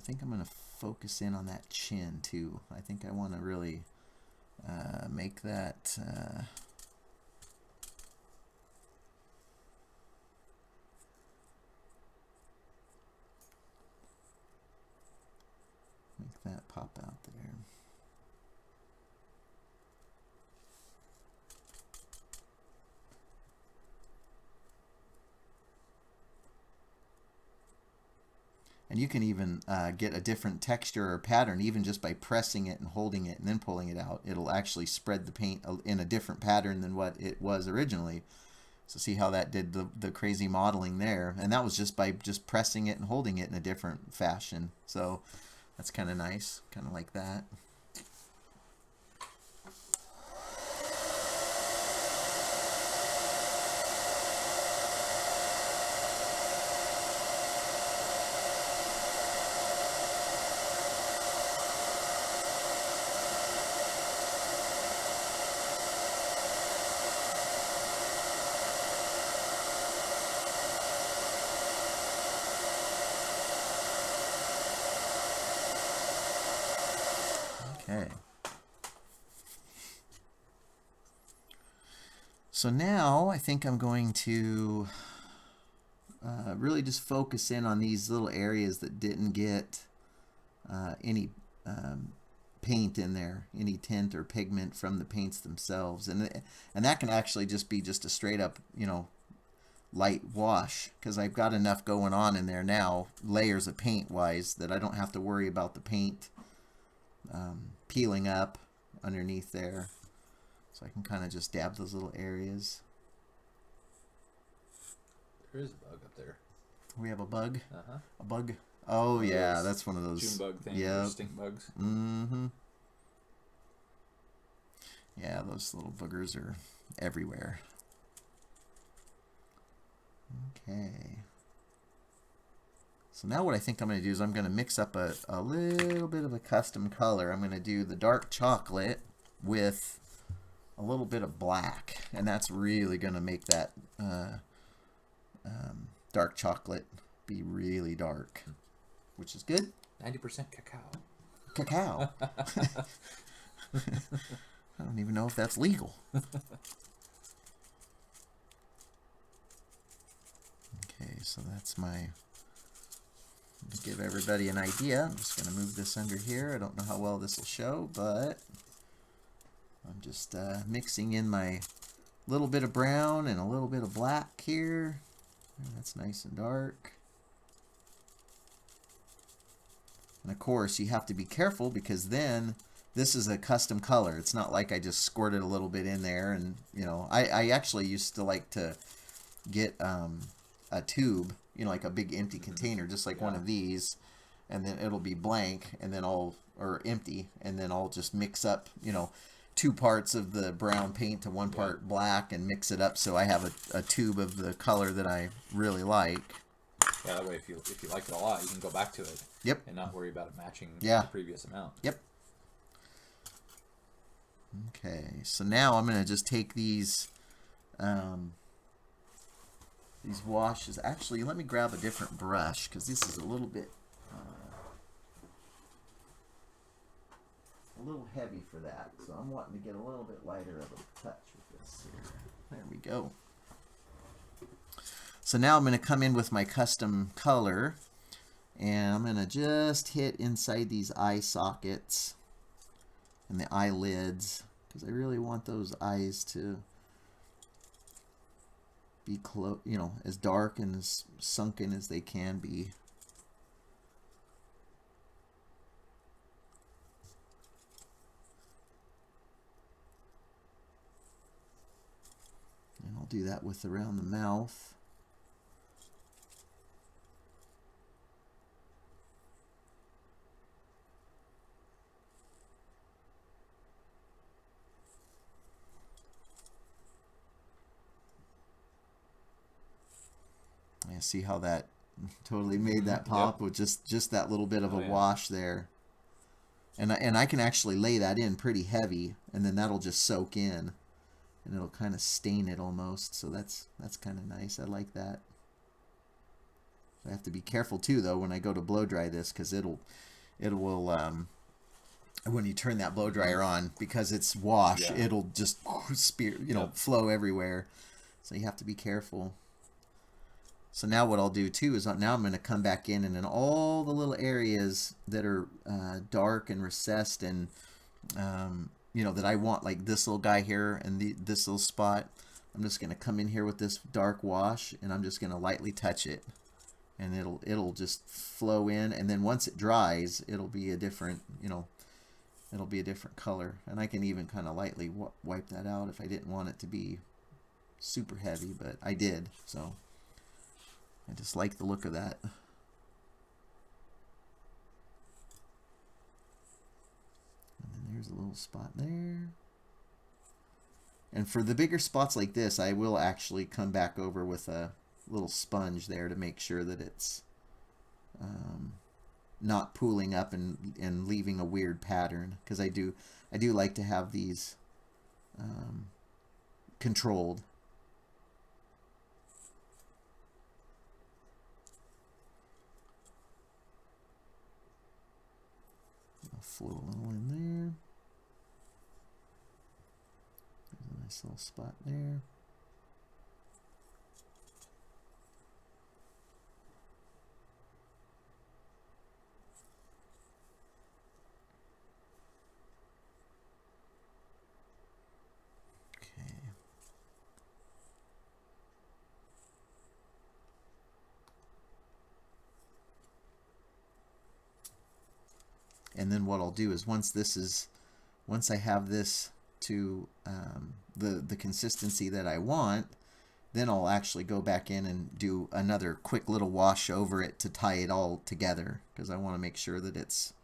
think I'm going to focus in on that chin too. I think I want to really make that pop out there. And you can even get a different texture or pattern even just by pressing it and holding it and then pulling it out. It'll actually spread the paint in a different pattern than what it was originally. So see how that did the crazy modeling there. And that was just by just pressing it and holding it in a different fashion. So that's kind of nice, kind of like that. Okay. So now I think I'm going to really just focus in on these little areas that didn't get any paint in there, any tint or pigment from the paints themselves, and that can actually just be just a straight up, you know, light wash, because I've got enough going on in there now, layers of paint wise, that I don't have to worry about the paint peeling up underneath there. So I can kind of just dab those little areas. There is a bug up there. We have a bug? Uh-huh. A bug? Oh, yeah, that's one of those. June bug things, yep. Stink bugs. Mm-hmm. Yeah, those little boogers are everywhere. Okay. So now what I think I'm going to do is I'm going to mix up a little bit of a custom color. I'm going to do the dark chocolate with a little bit of black, and that's really going to make that dark chocolate be really dark, which is good. 90% cacao. Cacao. I don't even know if that's legal. Okay, so that's my... To give everybody an idea, I'm just going to move this under here. I don't know how well this will show, but I'm just mixing in my little bit of brown and a little bit of black here. That's nice and dark. And of course, you have to be careful, because then this is a custom color. It's not like I just squirted a little bit in there. And, you know, I actually used to like to get a tube, you know, like a big empty container, just like one of these, and then it'll be blank, and then or empty, and then I'll just mix up, you know, 2 parts of the brown paint to 1 part black and mix it up so I have a tube of the color that I really like. Yeah, that way if you like it a lot, you can go back to it. Yep. And not worry about it matching the previous amount. Yep. Okay, so now I'm going to just take these washes. Actually, let me grab a different brush, because this is a little bit a little heavy for that. So I'm wanting to get a little bit lighter of a touch with this here. There we go. So now I'm going to come in with my custom color, and I'm going to just hit inside these eye sockets and the eyelids, because I really want those eyes to be you know, as dark and as sunken as they can be. And I'll do that with around the mouth. Yeah, see how that totally made that pop with just that little bit of a wash there. And I can actually lay that in pretty heavy, and then that'll just soak in, and it'll kind of stain it almost. So that's kind of nice. I like that. I have to be careful too, though, when I go to blow dry this, because it will, when you turn that blow dryer on, because it's wash, Yeah. it'll just spear, Yep. flow everywhere. So you have to be careful. So now what I'll do too is now I'm going to come back in, and in all the little areas that are dark and recessed, and that I want, like this little guy here and this little spot, I'm just going to come in here with this dark wash, and I'm just going to lightly touch it, and it'll just flow in, and then once it dries, it'll be a different it'll be a different color, and I can even kind of lightly wipe that out if I didn't want it to be super heavy, but I did, so I just like the look of that. And then there's a little spot there. And for the bigger spots like this, I will actually come back over with a little sponge there to make sure that it's not pooling up and leaving a weird pattern, because I do like to have these controlled. I'll float a little in there. There's a nice little spot there. Okay. And then what I'll do is once I have this to the consistency that I want, then I'll actually go back in and do another quick little wash over it to tie it all together, because I want to make sure that it's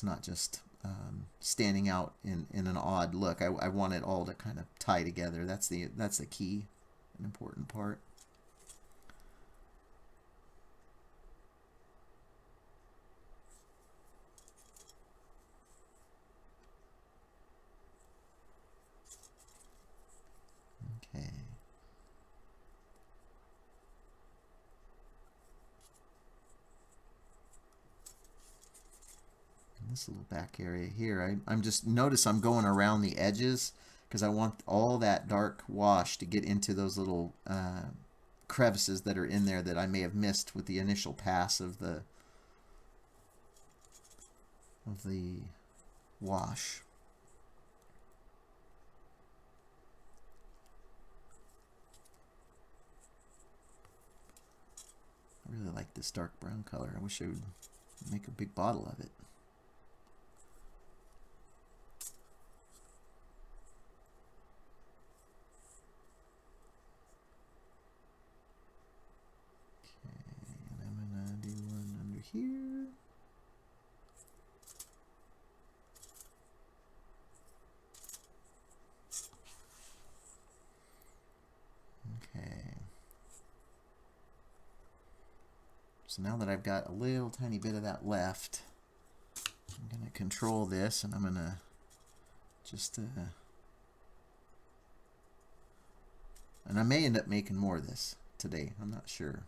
not just standing out in an odd look. I want it all to kind of tie together. That's the key, an important part. Okay. And this little back area here, I'm just notice I'm going around the edges, because I want all that dark wash to get into those little crevices that are in there that I may have missed with the initial pass of the wash. I really like this dark brown color. I wish I would make a big bottle of it. Okay, and I'm gonna do one under here. Okay. So now that I've got a little tiny bit of that left, I'm going to control this, and I'm going to just and I may end up making more of this today. I'm not sure.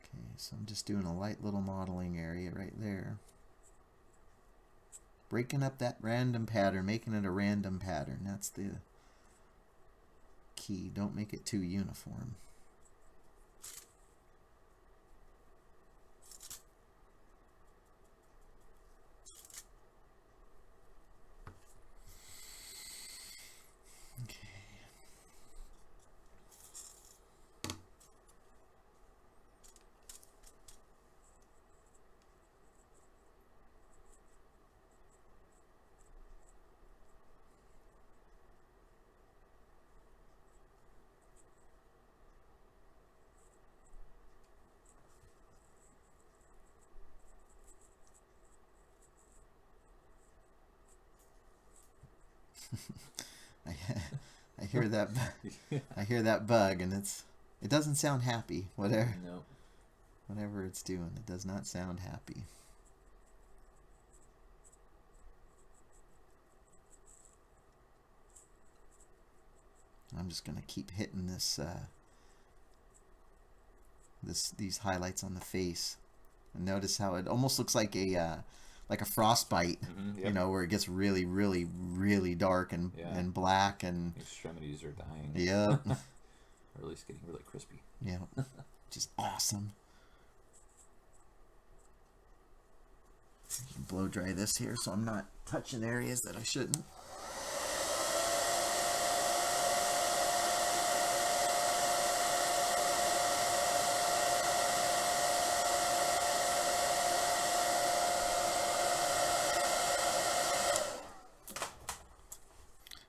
Okay, so I'm just doing a light little modeling area right there. Breaking up that random pattern, making it a random pattern. That's the key. Don't make it too uniform. Okay. I hear that. I hear that bug, and it doesn't sound happy. Whatever it's doing, it does not sound happy. I'm just going to keep hitting this, these highlights on the face. And notice how it almost looks like a frostbite, Yep. you know, where it gets really, really, really dark and black, and extremities are dying. Yeah. Or at least getting really crispy. Yeah. Just awesome. Blow dry this here so I'm not touching areas that I shouldn't.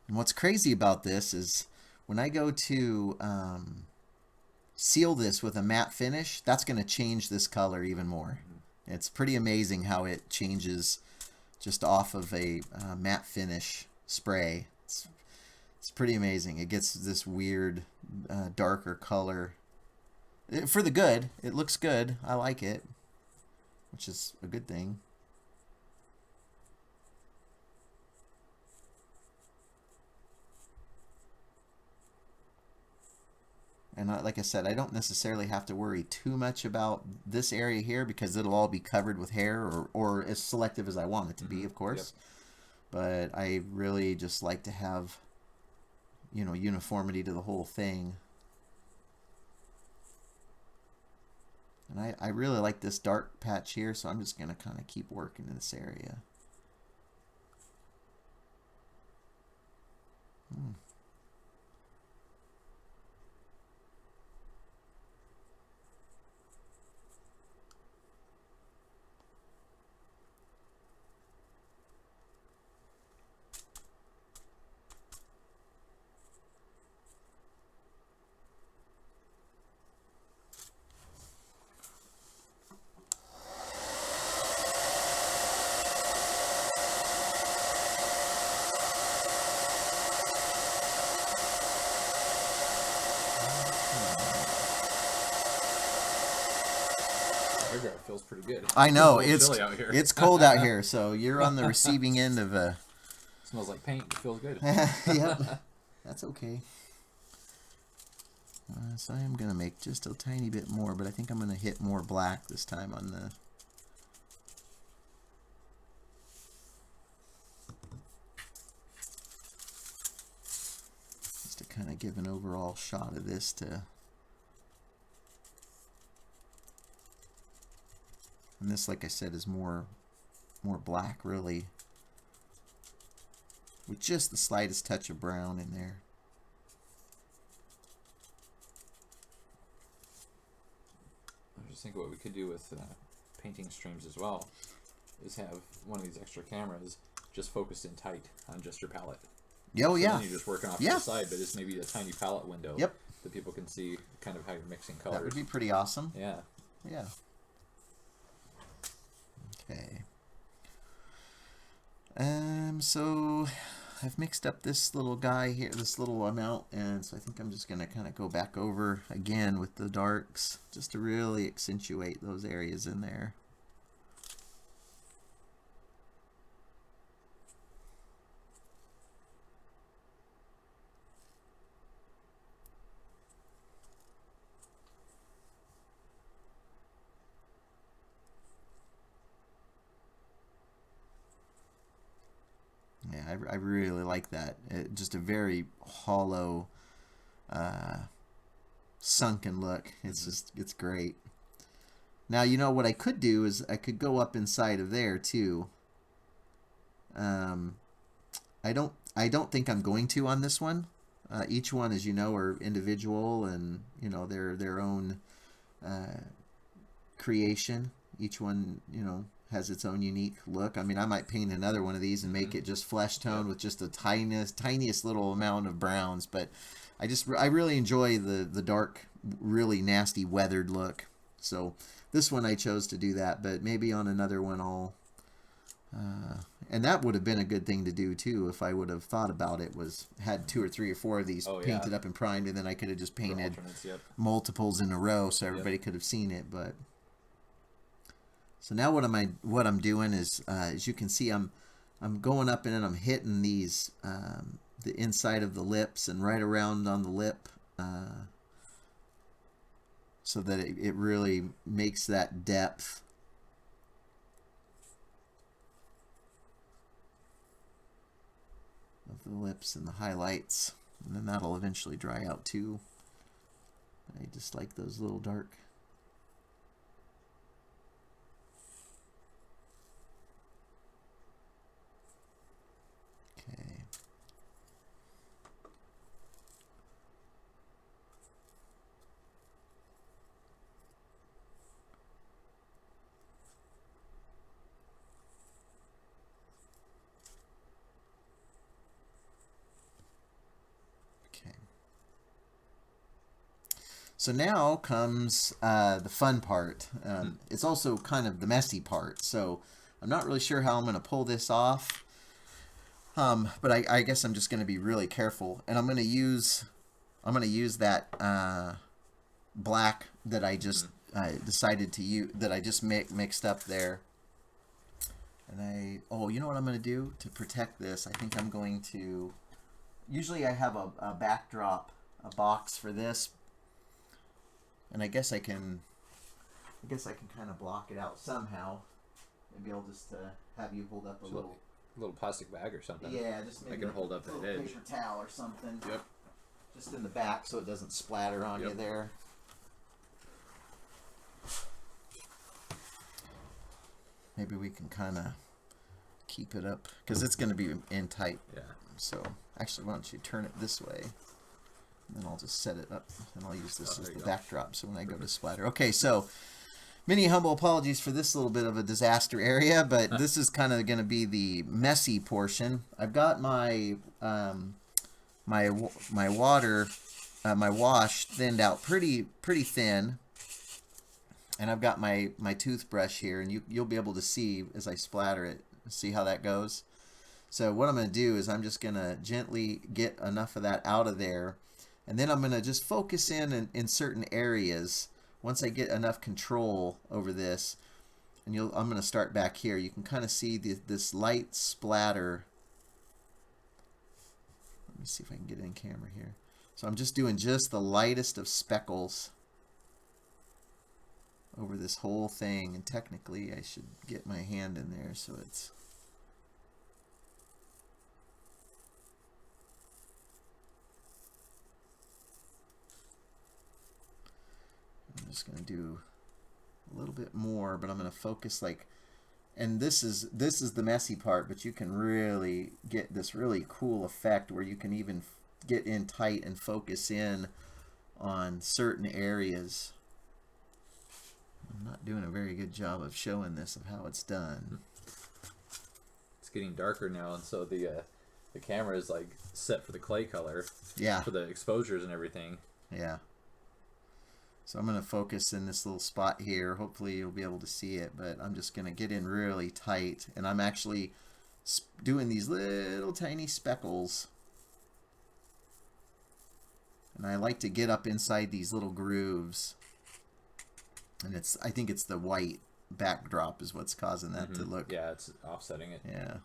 And what's crazy about this is when I go to seal this with a matte finish, that's going to change this color even more. It's pretty amazing how it changes just off of a matte finish spray. It's pretty amazing. It gets this weird darker color. For the good. It looks good. I like it, which is a good thing. And like I said, I don't necessarily have to worry too much about this area here because it'll all be covered with hair, or as selective as I want it to be, of course. Yep. But I really just like to have, you know, uniformity to the whole thing. And I really like this dark patch here, so I'm just going to kind of keep working in this area. It feels pretty good. I know it's chilly out here. It's cold out here, so you're on the receiving end of a. Smells like paint. It feels good. Yep, that's okay. So I am gonna make just a tiny bit more, but I think I'm gonna hit more black this time on the. Just to kind of give an overall shot of this to. And this, like I said, is more black, really, with just the slightest touch of brown in there. I was just thinking what we could do with painting streams as well is have one of these extra cameras just focused in tight on just your palette. Oh, so yeah. Then you're just working off to the side, but it's maybe a tiny palette window. Yep. That people can see kind of how you're mixing colors. That would be pretty awesome. Yeah. Yeah. Okay. So I've mixed up this little guy here, this little amount, and so I think I'm just gonna kind of go back over again with the darks just to really accentuate those areas in there. Yeah, I really like that. Just a very hollow, sunken look. It's just, it's great. Now, you know what I could do is I could go up inside of there too. I don't think I'm going to on this one. Each one, as you know, are individual, and you know they're their own creation. Each one, you know, has its own unique look. I mean, I might paint another one of these and make it just flesh tone with just the tiniest little amount of browns. But I really enjoy the dark, really nasty weathered look. So this one I chose to do that, but maybe on another one I'll. And that would have been a good thing to do too if I would have thought about it. Had 2 or 3 or 4 of these painted up and primed, and then I could have just painted multiples in a row so everybody could have seen it. But so now what I'm doing is, as you can see, I'm going up and I'm hitting these the inside of the lips and right around on the lip, so that it really makes that depth. Of the lips and the highlights, and then that'll eventually dry out too. I just like those little dark. Okay. So now comes the fun part. It's also kind of the messy part. So I'm not really sure how I'm going to pull this off. But I guess I'm just going to be really careful. And I'm going to use that black that I just decided to use, that I just mixed up there. And you know what I'm going to do to protect this? I think I'm going to, usually I have a backdrop, a box for this. And I guess I can kind of block it out somehow. Maybe I'll just have you hold up a little plastic bag or something. Yeah, just maybe I can hold up that edge. Paper towel or something. Yep. Just in the back so it doesn't splatter on you there. Maybe we can kind of keep it up because it's going to be in tight. Yeah. So actually, why don't you turn it this way? And then I'll just set it up, and I'll use this as the backdrop. So when I go to splatter, okay. So many humble apologies for this little bit of a disaster area, but this is kind of going to be the messy portion. I've got my my wash thinned out pretty thin, and I've got my toothbrush here, and you'll be able to see as I splatter it, see how that goes. So what I'm going to do is I'm just going to gently get enough of that out of there. And then I'm going to just focus in certain areas. Once I get enough control over this, and I'm going to start back here. You can kind of see this light splatter. Let me see if I can get it in camera here. So I'm just doing just the lightest of speckles over this whole thing. And technically, I should get my hand in there so it's... I'm just going to do a little bit more, but I'm going to focus and this is the messy part, but you can really get this really cool effect where you can even get in tight and focus in on certain areas. I'm not doing a very good job of showing this, of how it's done. It's getting darker now, and so the camera is like set for the clay color. Yeah. For the exposures and everything. Yeah. So I'm going to focus in this little spot here. Hopefully you'll be able to see it, but I'm just going to get in really tight. And I'm actually doing these little tiny speckles. And I like to get up inside these little grooves. And I think it's the white backdrop is what's causing that to look. Yeah, it's offsetting it. Yeah.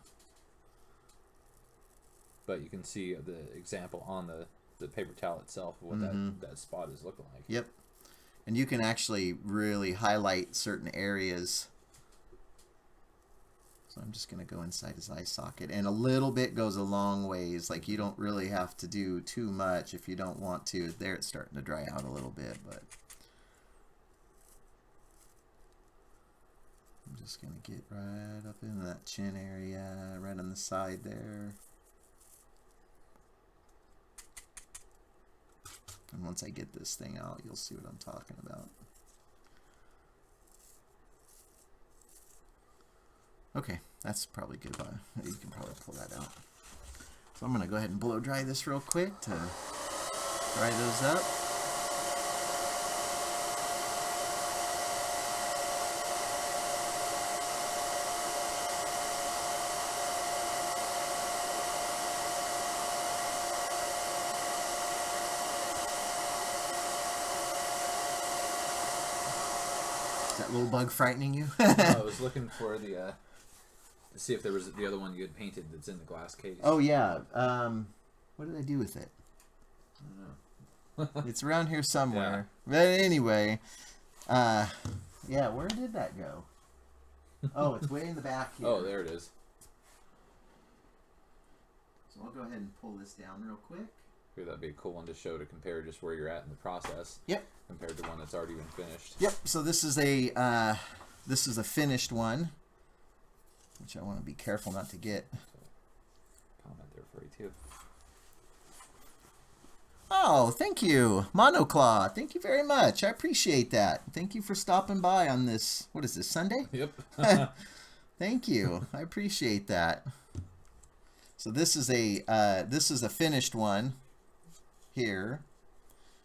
But you can see the example on the paper towel itself of what that spot is looking like. Yep. And you can actually really highlight certain areas. So I'm just going to go inside his eye socket. And a little bit goes a long ways. Like, you don't really have to do too much if you don't want to. There it's starting to dry out a little bit, but I'm just going to get right up in that chin area, right on the side there. And once I get this thing out, you'll see what I'm talking about. Okay, that's probably good. You can probably pull that out. So I'm going to go ahead and blow dry this real quick to dry those up. Little bug frightening you? I was looking for to see if there was the other one you had painted that's in the glass case. Oh yeah. What did I do with it? I don't know. It's around here somewhere. Yeah. But anyway, yeah, where did that go? Oh, it's way in the back here. Oh, there it is. So I'll go ahead and pull this down real quick. Maybe that'd be a cool one to show, to compare just where you're at in the process. Yep. Compared to one that's already been finished. Yep. So this is a finished one, which I want to be careful not to get. Comment there for you too. Oh, thank you, Monoclaw. Thank you very much. I appreciate that. Thank you for stopping by on this. What is this, Sunday? Yep. Thank you. I appreciate that. So this is a finished one here,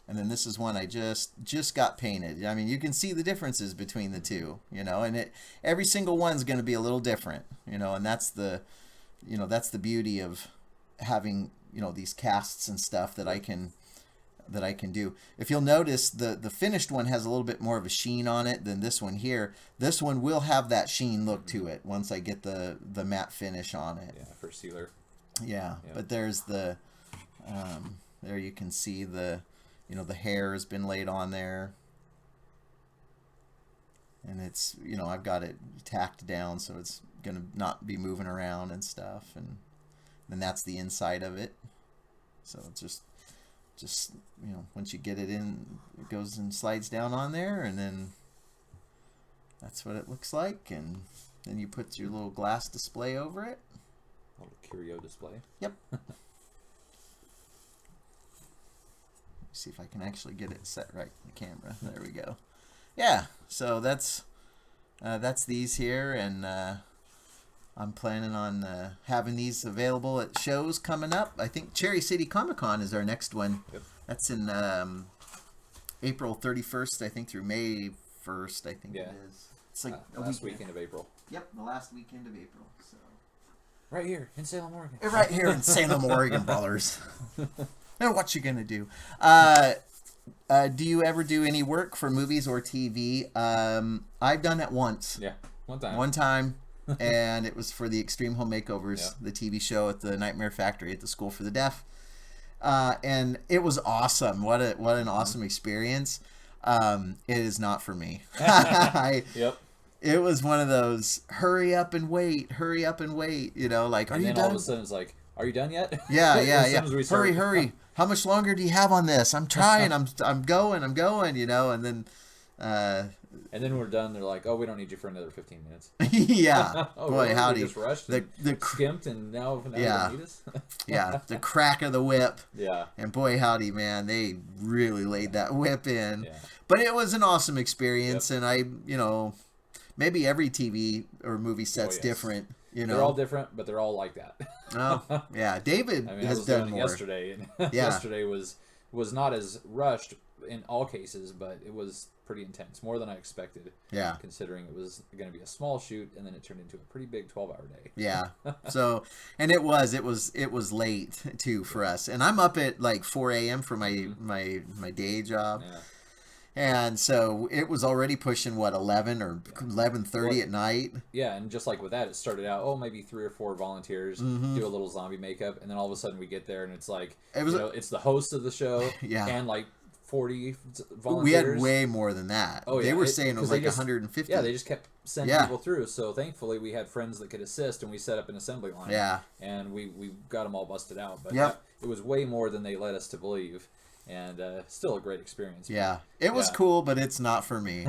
and then this is one I just got painted. I mean, you can see the differences between the two, you know, and every single one's going to be a little different, you know, and that's the beauty of having, you know, these casts and stuff that I can do. If you'll notice, the finished one has a little bit more of a sheen on it than this one here. This one will have that sheen look to it once I get the matte finish on it. Yeah, for sealer. Yeah, yep. But there's the there you can see the, you know, the hair has been laid on there, and it's, you know, I've got it tacked down so it's gonna not be moving around and stuff, and then that's the inside of it. So it's just you know, once you get it in, it goes and slides down on there, and then that's what it looks like, and then you put your little glass display over it. A little curio display. Yep. See if I can actually get it set right in the camera. There we go. Yeah, so that's these here, and I'm planning on having these available at shows coming up. I think Cherry City Comic Con is our next one. Yep. That's in April 31st, I think, through May 1st, I think it is. It's like the last weekend of April. Yep, the last weekend of April. So. Right here in Salem, Oregon. Right here in Salem, Oregon, brothers. Now what you gonna do? Do you ever do any work for movies or TV? I've done it once. Yeah, one time. One time, and it was for the Extreme Home Makeovers, yeah. The TV show at the Nightmare Factory at the School for the Deaf, and it was awesome. What an awesome experience. It is not for me. Yep. It was one of those hurry up and wait, you know, like, are you done? And then all of a sudden it's like, are you done yet? Yeah. Hurry. How much longer do you have on this? I'm trying. I'm going, you know, and then and then we're done. They're like, oh, we don't need you for another 15 minutes. Yeah. Oh, boy, really? howdy. We just rushed the skimped, and now yeah. you don't need us? Yeah, the crack of the whip. Yeah. And boy, howdy, man, they really laid that whip in. Yeah. But it was an awesome experience, yep. and I, you know, maybe every TV or movie set's different. You know, they're all different, but they're all like that. Oh, yeah. David has done more. Yesterday, and yesterday was not as rushed in all cases, but it was pretty intense, more than I expected. Yeah. Considering it was going to be a small shoot, and then it turned into a pretty big 12-hour day. Yeah. So, and it was late too for us, and I'm up at like 4 a.m. for my day job. Yeah. And so it was already pushing, what, 11 or 11:30 at night? Yeah, and just like with that, it started out, maybe 3 or 4 volunteers do a little zombie makeup, and then all of a sudden we get there, and it's like, it's the host of the show, yeah. and like 40 volunteers. We had way more than that. Oh, yeah. They were saying it was like 150. Yeah, they just kept sending people through, so thankfully we had friends that could assist, and we set up an assembly line. Yeah. And we got them all busted out, but yep. It was way more than they led us to believe. And still a great experience. Yeah, it was cool, but it's not for me.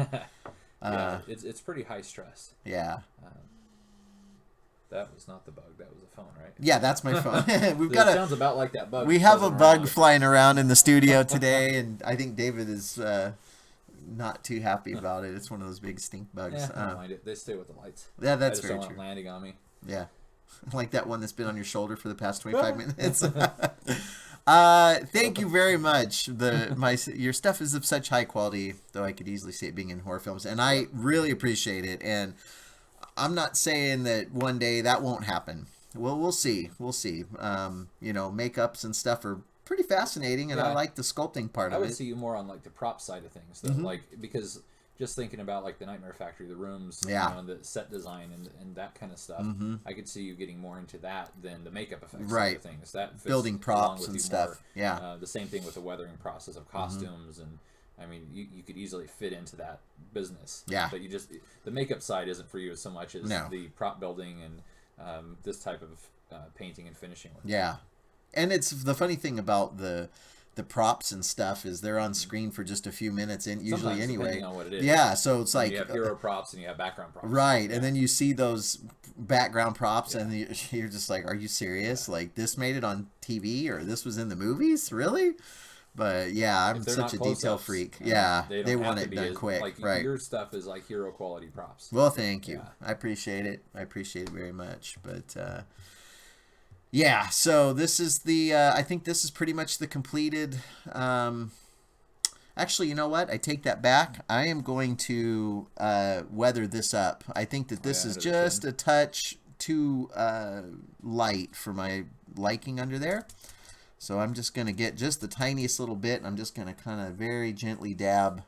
Yeah, it's pretty high stress. Yeah. That was not the bug. That was a phone, right? Yeah, that's my phone. It sounds about like that bug. We have a bug flying around in the studio today, and I think David is not too happy about it. It's one of those big stink bugs. I don't mind it. They stay with the lights. Yeah, that's I just very don't true. Want it landing on me. Yeah, like that one that's been on your shoulder for the past 25 minutes. Thank you very much. Your stuff is of such high quality, though I could easily see it being in horror films, and I really appreciate it. And I'm not saying that one day that won't happen. Well, we'll see. We'll see. You know, makeups and stuff are pretty fascinating, and I like the sculpting part of it. I would see you more on like the prop side of things, though, like because just thinking about like the Nightmare Factory, the rooms, Yeah. you know, and the set design and that kind of stuff. I could see you getting more into that than the makeup effects side of things. That fits building props with and you stuff. more. Yeah. The same thing with the weathering process of costumes and. I mean, you could easily fit into that business. Yeah. But the makeup side isn't for you so much as the prop building and this type of painting and finishing work. Yeah. And it's the funny thing about the props and stuff is they're on screen for just a few minutes and usually Sometimes, anyway. depending on what it is. Yeah, so it's like you have hero props and you have background props. Right, and then you see those background props and you're just like, are you serious? Like this made it on TV or this was in the movies? Really? But yeah, I'm such a detail freak. Yeah, they want it done quick. Like right. Your stuff is like hero quality props. Well, thank you. I appreciate it. I appreciate it very much. But yeah, so this is the. I think this is pretty much the completed. Actually, you know what? I take that back. I am going to weather this up. I think that this is just a touch too light for my liking under there. So I'm just going to get just the tiniest little bit. I'm just going to kind of very gently dab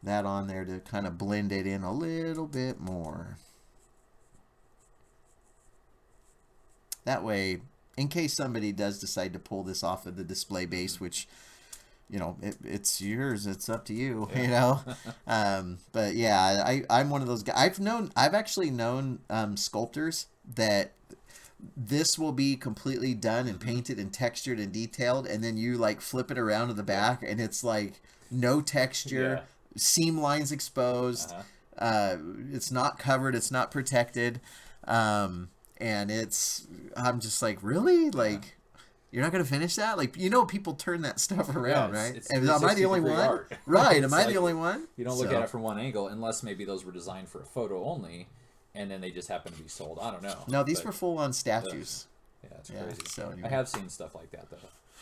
that on there to kind of blend it in a little bit more. That way, in case somebody does decide to pull this off of the display base, which, you know, it's yours. It's up to you, you know. But yeah, I'm one of those guys. I've actually known sculptors that this will be completely done and painted and textured and detailed, and then you like flip it around to the back and it's like no texture, seam lines exposed, it's not covered, it's not protected, and I'm just like, really? Like you're not going to finish that? Like, you know, people turn that stuff around, right? Am I the only one? Right, am I the only one? You don't look at it from one angle unless maybe those were designed for a photo only. And then they just happen to be sold. I don't know. No, these were full-on statues. Yeah, it's crazy. So anyway. I have seen stuff like that, though,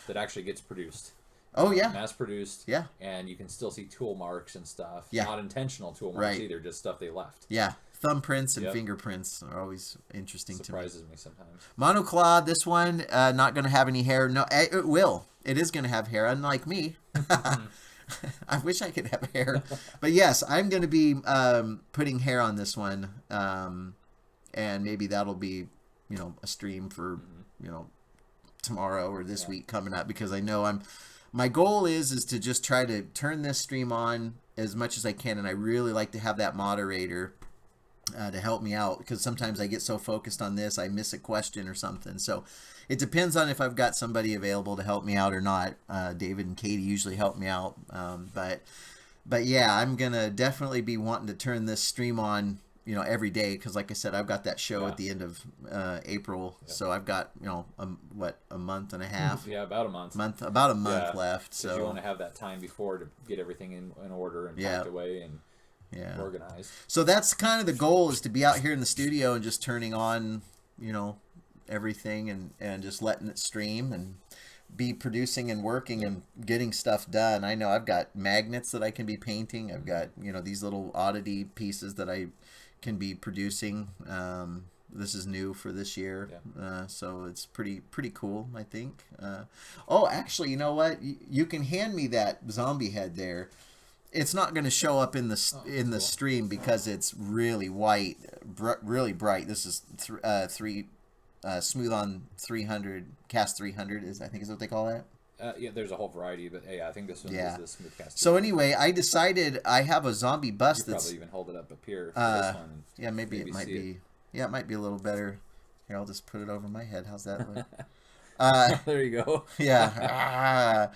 that actually gets produced. Oh, yeah. Mass-produced. Yeah. And you can still see tool marks and stuff. Yeah. Not intentional tool marks either, just stuff they left. Yeah. Thumbprints and fingerprints are always interesting to me. Surprises me sometimes. Monoclaw, this one, not going to have any hair. No, it will. It is going to have hair, unlike me. I wish I could have hair. But yes, I'm going to be putting hair on this one. And maybe that'll be, you know, a stream for, you know, tomorrow or this week coming up, because I know my goal is to just try to turn this stream on as much as I can. And I really like to have that moderator to help me out, because sometimes I get so focused on this, I miss a question or something. So it depends on if I've got somebody available to help me out or not. David and Katie usually help me out. But yeah, I'm going to definitely be wanting to turn this stream on, you know, every day. Because like I said, I've got that show at the end of April. So I've got, you know, a month and a half? Yeah, about a month. About a month left. So you want to have that time before to get everything in order and packed away and organized. So that's kind of the goal, is to be out here in the studio and just turning on, you know, everything and just letting it stream and be producing and working and getting stuff done. I know I've got magnets that I can be painting. I've got, you know, these little oddity pieces that I can be producing. This is new for this year. So it's pretty cool, I think. Oh, actually, you know what? You can hand me that zombie head there. It's not going to show up in the stream because it's really white, really bright. This is smooth on 300, cast 300 is, I think, is what they call that. Yeah, there's a whole variety, but I think this one is the smooth cast. So anyway, I decided I have a zombie bust. You probably even hold it up here for this one. Yeah, maybe it might be. Yeah, it might be a little better. Here, I'll just put it over my head. How's that look? There you go. Yeah.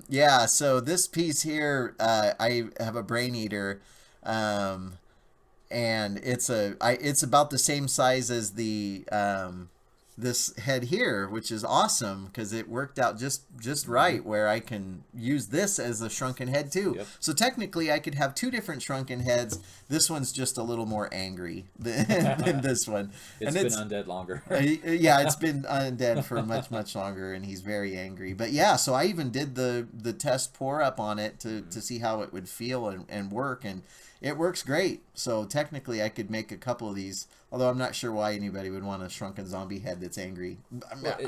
Yeah, so this piece here, I have a brain eater, and it's about the same size as the this head here, which is awesome because it worked out just right, where I can use this as a shrunken head too. So technically I could have two different shrunken heads. This one's just a little more angry than this one. It's been undead longer. Yeah, it's been undead for much longer, and he's very angry. But yeah, so I even did the test pour up on it to see how it would feel and work, and it works great. So technically I could make a couple of these, although I'm not sure why anybody would want a shrunken zombie head that's angry.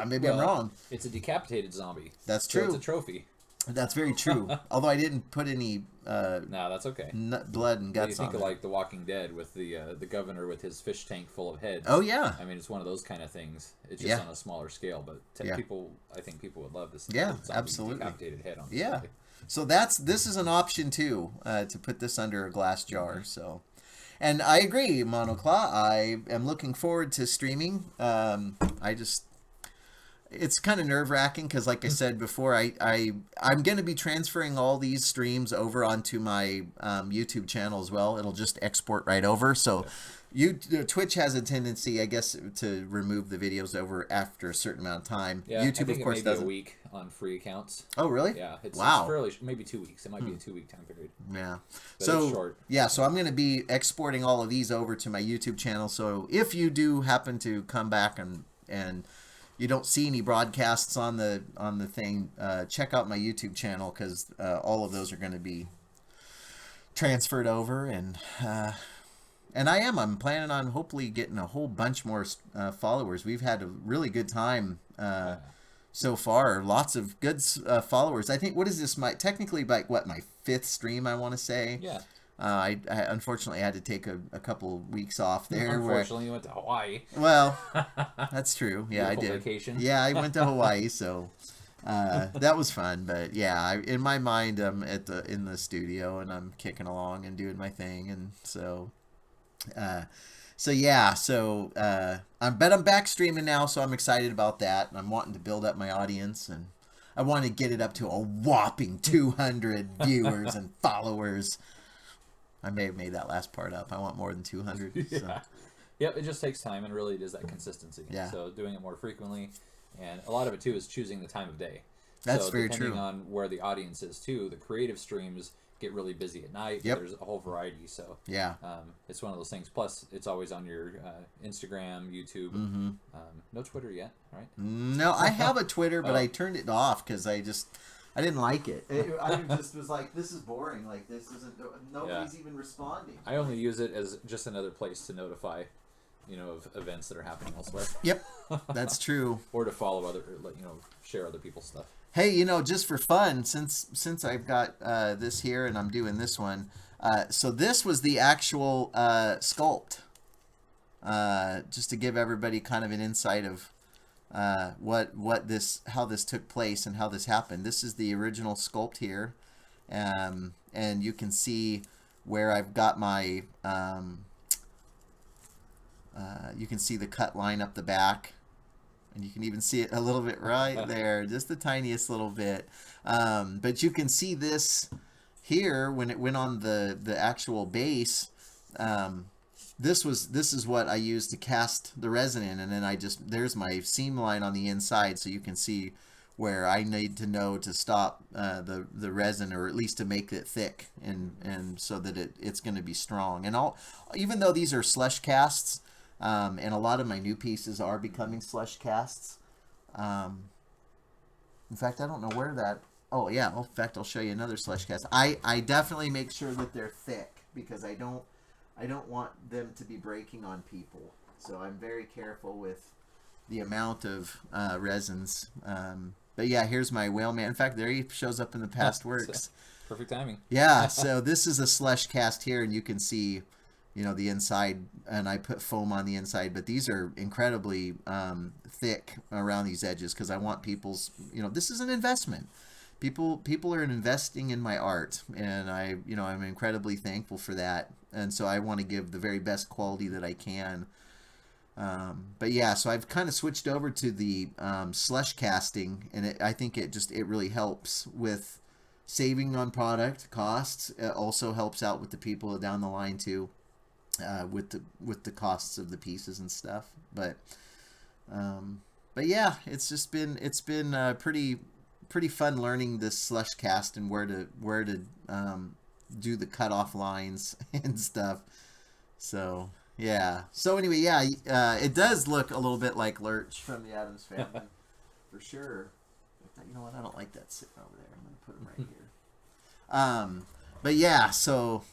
Maybe I'm wrong. It's a decapitated zombie. That's true. So it's a trophy. That's very true. Although I didn't put any No, that's okay. blood and Well, guts you think on of it. like The Walking Dead with the governor with his fish tank full of heads. Oh yeah, I mean, it's one of those kind of things. It's just Yeah. on a smaller scale, but Yeah. I think people would love to see Yeah, a zombie absolutely. decapitated head on Yeah. display. So this is an option too, to put this under a glass jar. So, and I agree, Monoclaw. I am looking forward to streaming. It's kind of nerve wracking because, like I said before, I'm going to be transferring all these streams over onto my YouTube channel as well. It'll just export right over. So, Twitch has a tendency, I guess, to remove the videos over after a certain amount of time. Yeah, YouTube, I think of course, it may be doesn't. a week on free accounts. Oh, really? Yeah, it's Wow. fairly maybe 2 weeks. It might be a 2-week time period. Yeah. But So it's short. yeah, so I'm going to be exporting all of these over to my YouTube channel. So if you do happen to come back and you don't see any broadcasts on the thing, check out my YouTube channel because all of those are going to be transferred over, and I'm planning on hopefully getting a whole bunch more followers. We've had a really good time so far. Lots of good followers. I think, what is this? Technically my 5th stream, I want to say. Yeah. I unfortunately had to take a couple weeks off there. Unfortunately, you went to Hawaii. Well, that's true. Yeah, I Beautiful did. vacation. Yeah, I went to Hawaii, so that was fun. But yeah, in my mind, I'm in the studio and I'm kicking along and doing my thing, and so I'm back streaming now, so I'm excited about that, and I'm wanting to build up my audience, and I want to get it up to a whopping 200 viewers and followers. I may have made that last part up. I want more than 200. So. Yeah. Yep, it just takes time, and really it is that consistency. Yeah. So doing it more frequently, and a lot of it too is choosing the time of day. That's so very depending true. on where the audience is too, the creative streams get really busy at night. Yep. There's a whole variety. So Yeah. it's one of those things. Plus, it's always on your Instagram, YouTube. Mm-hmm. No Twitter yet, right? No, I have a Twitter, but Oh. I turned it off because I didn't like it. I just was like, this is boring. Like, this isn't, nobody's even responding. I only use it as just another place to notify, of events that are happening elsewhere. Yep, that's true. Or to follow share other people's stuff. Hey, just for fun, since I've got this here and I'm doing this one, so this was the actual sculpt, just to give everybody kind of an insight of how this took place and how this happened. This is the original sculpt here, and you can see where I've got my you can see the cut line up the back, and you can even see it a little bit right there, just the tiniest little bit. But you can see this here when it went on the actual base. This is what I used to cast the resin in, and then there's my seam line on the inside, so you can see where I need to know to stop the resin, or at least to make it thick, and so that it's going to be strong. And even though these are slush casts, and a lot of my new pieces are becoming slush casts. In fact, I don't know where that. Oh yeah. In fact, I'll show you another slush cast. I definitely make sure that they're thick because I don't want them to be breaking on people. So I'm very careful with the amount of resins. But yeah, here's my whale man. In fact, there he shows up in the past works. Perfect timing. Yeah, so this is a slush cast here, and you can see, the inside, and I put foam on the inside, but these are incredibly thick around these edges because I want people's, this is an investment. People are investing in my art, and I'm incredibly thankful for that. And so I want to give the very best quality that I can. But yeah, so I've kind of switched over to the slush casting, and I think it really helps with saving on product costs. It also helps out with the people down the line too, with the costs of the pieces and stuff. But yeah, it's been pretty fun learning this slush cast and where to do the cutoff lines and stuff. So yeah. So anyway, yeah, it does look a little bit like Lurch from the Addams Family, for sure. You know what? I don't like that sitting over there. I'm gonna put him right here. But yeah, so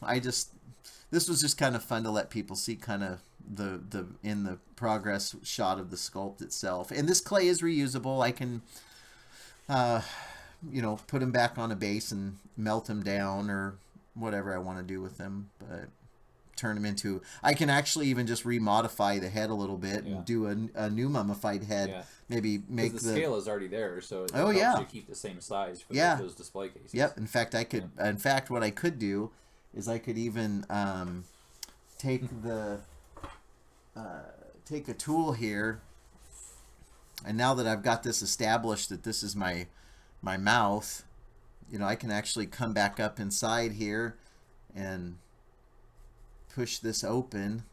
this was just kind of fun to let people see kind of the progress shot of the sculpt itself. And this clay is reusable. I can put them back on a base and melt them down, or whatever I want to do with them, but turn them into. I can actually even just remodify the head a little bit and do a new mummified head. Yeah. Maybe make the scale is already there, so it Oh, helps yeah. you keep the same size for Yeah. those display cases. Yep. In fact, I could. In fact, what I could do is I could even take the take a tool here, and now that I've got this established that this is my mouth, you know, I can actually come back up inside here and push this open,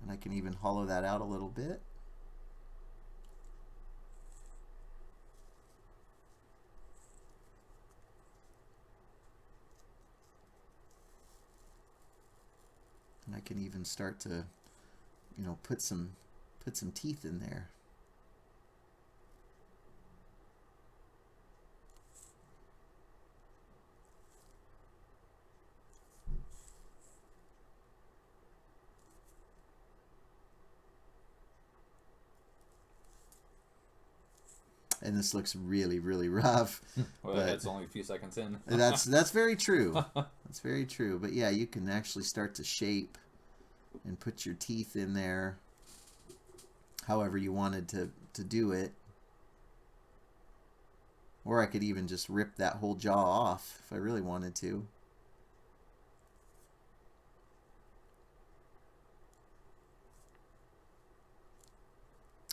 and I can even hollow that out a little bit. And I can even start to, you know, put some teeth in there. And this looks really, really rough. Well, that's only a few seconds in. that's very true. That's very true. But yeah, you can actually start to shape and put your teeth in there however you wanted to do it. Or I could even just rip that whole jaw off if I really wanted to.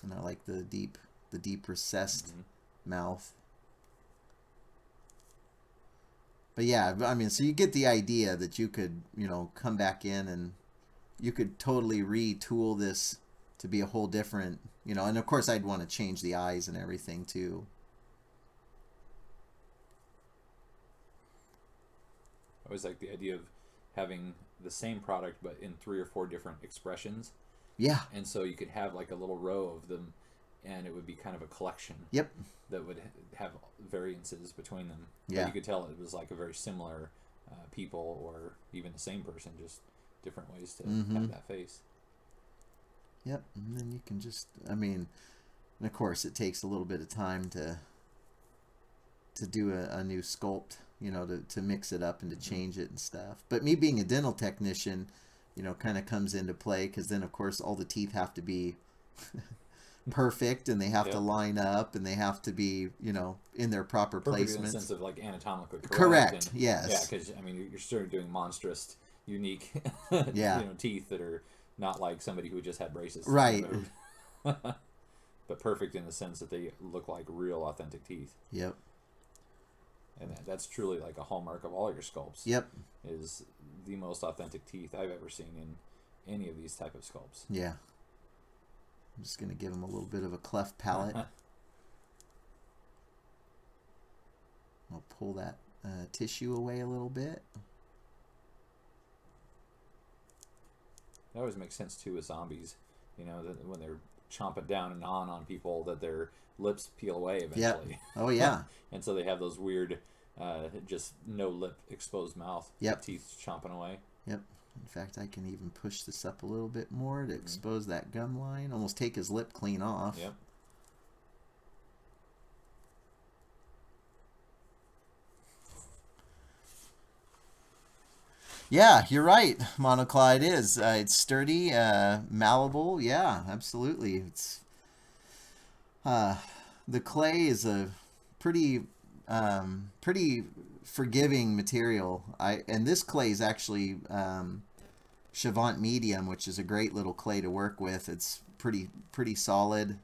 And I like the deep recessed mouth. But yeah, I mean, so you get the idea that you could, you know, come back in and you could totally retool this to be a whole different, you know, and of course I'd want to change the eyes and everything too. I always like the idea of having the same product but in 3 or 4 different expressions. Yeah. And so you could have like a little row of them, and it would be kind of a collection. Yep. That would have variances between them. Yeah. But you could tell it was like a very similar people, or even the same person, just different ways to have that face. Yep. And then you can just, I mean, and of course it takes a little bit of time to do a new sculpt, you know, to mix it up and to change it and stuff. But me being a dental technician, you know, kind of comes into play, because then of course all the teeth have to be perfect, and they have to line up, and they have to be, you know, in their proper placements. In the sense of like anatomically correct. Correct. And, yes. Yeah, because I mean you're sort of doing monstrous, unique, yeah. you know, teeth that are not like somebody who just had braces. Right. But perfect in the sense that they look like real, authentic teeth. Yep. And that's truly like a hallmark of all your sculpts. Yep. Is the most authentic teeth I've ever seen in any of these type of sculpts. Yeah. I'm just going to give them a little bit of a cleft palate. I'll pull that tissue away a little bit. It always makes sense too with zombies, you know, that when they're chomping down and on people, that their lips peel away eventually. Yep. Oh yeah. And so they have those weird, just no lip, exposed mouth. Yep. Teeth chomping away. Yep. In fact, I can even push this up a little bit more to expose that gum line. Almost take his lip clean off. Yep. Yeah, you're right, Monoclide is. It's sturdy, malleable. Yeah, absolutely. It's the clay is a pretty forgiving material. And this clay is actually Chavant medium, which is a great little clay to work with. It's pretty solid.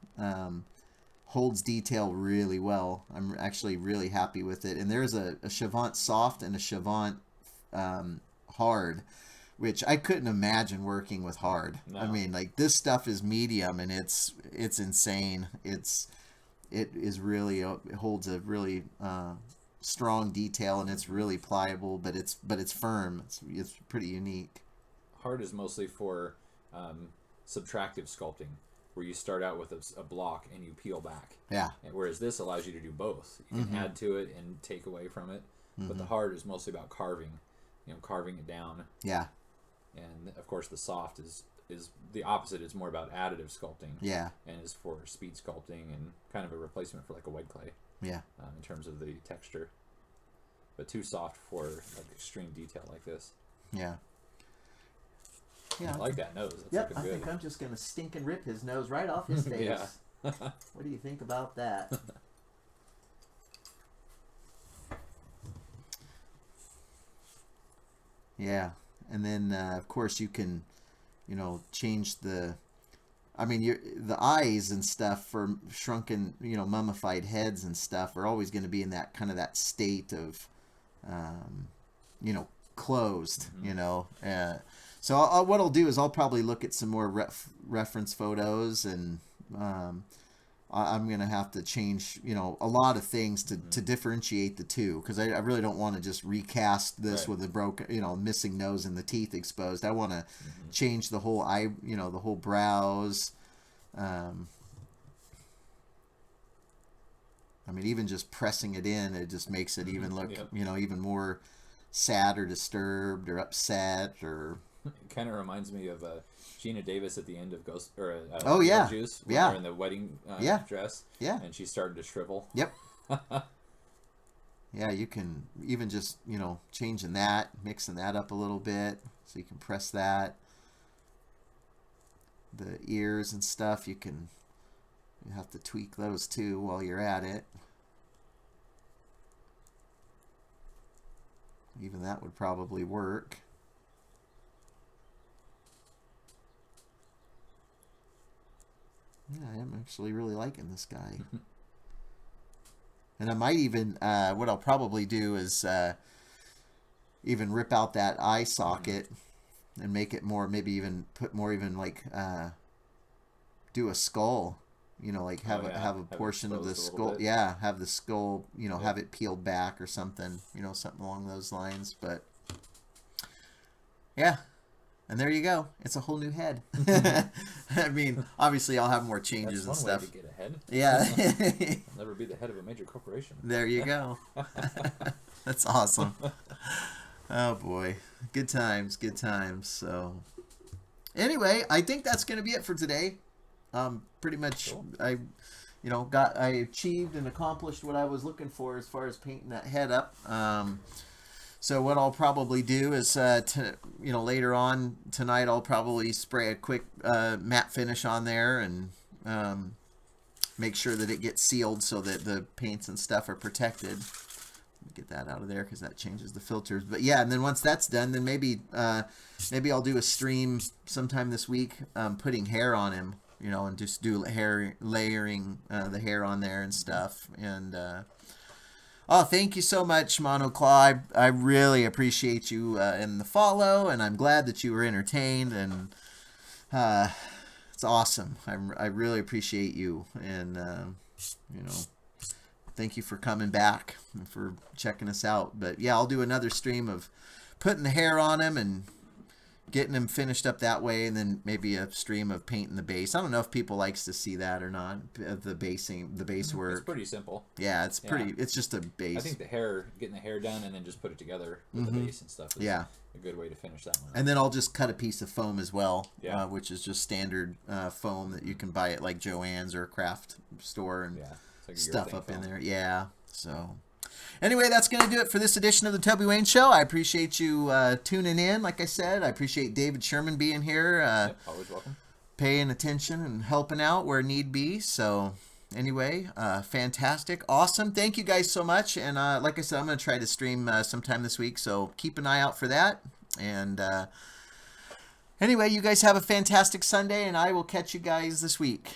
Holds detail really well. I'm actually really happy with it. And there's a Chavant soft and a Chavant hard, which I couldn't imagine working with hard. No. I mean, like, this stuff is medium, and it's insane. It holds a really strong detail, and it's really pliable, but it's firm. It's pretty unique. Hard is mostly for subtractive sculpting, where you start out with a block and you peel back. Yeah. Whereas this allows you to do both. You can add to it and take away from it. But the hard is mostly about carving, you know, carving it down. Yeah. And of course the soft is the opposite. It's more about additive sculpting. Yeah. And is for speed sculpting and kind of a replacement for like a wet clay. Yeah. In terms of the texture. but too soft for like extreme detail like this. Yeah. Yeah. I like that nose. That's Yep, looking I good. think I'm just going to stink and rip his nose right off his face. Yeah. What do you think about that? Yeah. And then, of course, you can, you know, change the... I mean, the eyes and stuff for shrunken, you know, mummified heads and stuff are always going to be in that kind of that state of, you know, closed, you know. So what I'll do is I'll probably look at some more reference photos, and I'm going to have to change, you know, a lot of things to differentiate the two, because I really don't want to just recast this with a broken, you know, missing nose and the teeth exposed. I want to change the whole eye, you know, the whole brows. I mean, even just pressing it in, it just makes it even look, you know, even more sad or disturbed or upset. Or it kind of reminds me of Gina Davis at the end of Ghost or oh yeah, Juice, when yeah, they're in the wedding dress, and she started to shrivel. Yep. Yeah, you can even just, you know, changing that, mixing that up a little bit, so you can press that. The ears and stuff, you have to tweak those too while you're at it. Even that would probably work. Yeah, I am actually really liking this guy. And I might even, what I'll probably do is even rip out that eye socket and make it more, maybe even put more, even like do a skull, you know, like have a portion of the skull, have the skull, you know, have it peeled back or something, you know, something along those lines. But yeah, and there you go, it's a whole new head. I mean, obviously I'll have more changes and stuff. Way to get ahead. Yeah. I'll never be the head of a major corporation. There you go. That's awesome. Oh boy, good times, good times. So anyway, I think that's going to be it for today. Pretty much cool. I achieved and accomplished what I was looking for as far as painting that head up. So what I'll probably do is, later on tonight, I'll probably spray a quick matte finish on there and make sure that it gets sealed so that the paints and stuff are protected. Get that out of there because that changes the filters. But yeah, and then once that's done, then maybe I'll do a stream sometime this week, putting hair on him, you know, and just do layering the hair on there and stuff. And oh, thank you so much, Monoclaw. I really appreciate you in the follow, and I'm glad that you were entertained, and it's awesome. I really appreciate you, and you know, thank you for coming back and for checking us out. But yeah, I'll do another stream of putting the hair on him and getting him finished up that way, and then maybe a stream of painting the base. I don't know if people likes to see that or not. The base work. It's pretty simple. Yeah, it's pretty. It's just a base. I think getting the hair done and then just put it together with the base and stuff is a good way to finish that one. And then I'll just cut a piece of foam as well, which is just standard foam that you can buy at like Joann's or a craft store and like stuff up in there. Yeah, so... Anyway, that's going to do it for this edition of the Toby Wayne Show. I appreciate you tuning in. Like I said, I appreciate David Sherman being here. Always welcome. Paying attention and helping out where need be. So anyway, fantastic. Awesome. Thank you guys so much. And like I said, I'm going to try to stream sometime this week. So keep an eye out for that. And anyway, you guys have a fantastic Sunday. And I will catch you guys this week.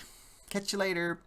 Catch you later.